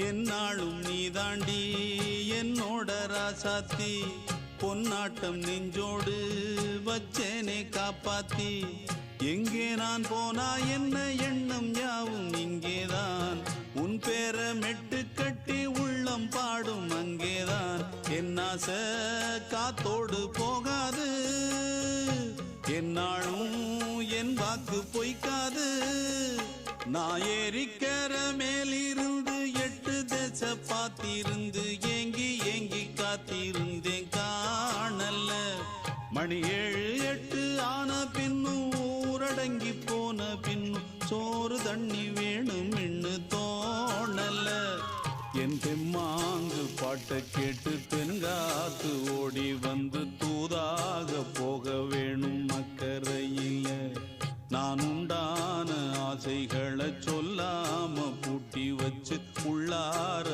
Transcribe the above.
என்னாலும் நீதாண்டி என்னோட ராசாத்தி பொன்னாட்டம் நெஞ்சோடு வச்சேனே காப்பாத்தி எங்கே நான் போனா என்ன எண்ணம் யாவும் இங்கேதான் உன் பேர மெட்டு கட்டி உள்ளம் பாடும் அங்கேதான் என் ஆசை காத்தோடு போகாது என்னாலும் என் வாக்கு பொய்க்காது நான் ஏறிக்கர மேலிருந்து 8 தேச பார்த்திருந்து ஏங்கி ஏங்கி காத்திருந்தேன் காணல்ல மணி 7 8 ஆன பின்னும் ஊரடங்கி போன பின்னும் சோறு தண்ணி வேணும் இன்னு தோணல்ல என் தெம்மாங்கு பாட்டை கேட்டு தென்காத்து ஓடி வந்து தூதாக போக வேணும் அக்கறையில நான் உண்டான ஆசைகளை சொல்லாம பூட்டி வச்சு உள்ளார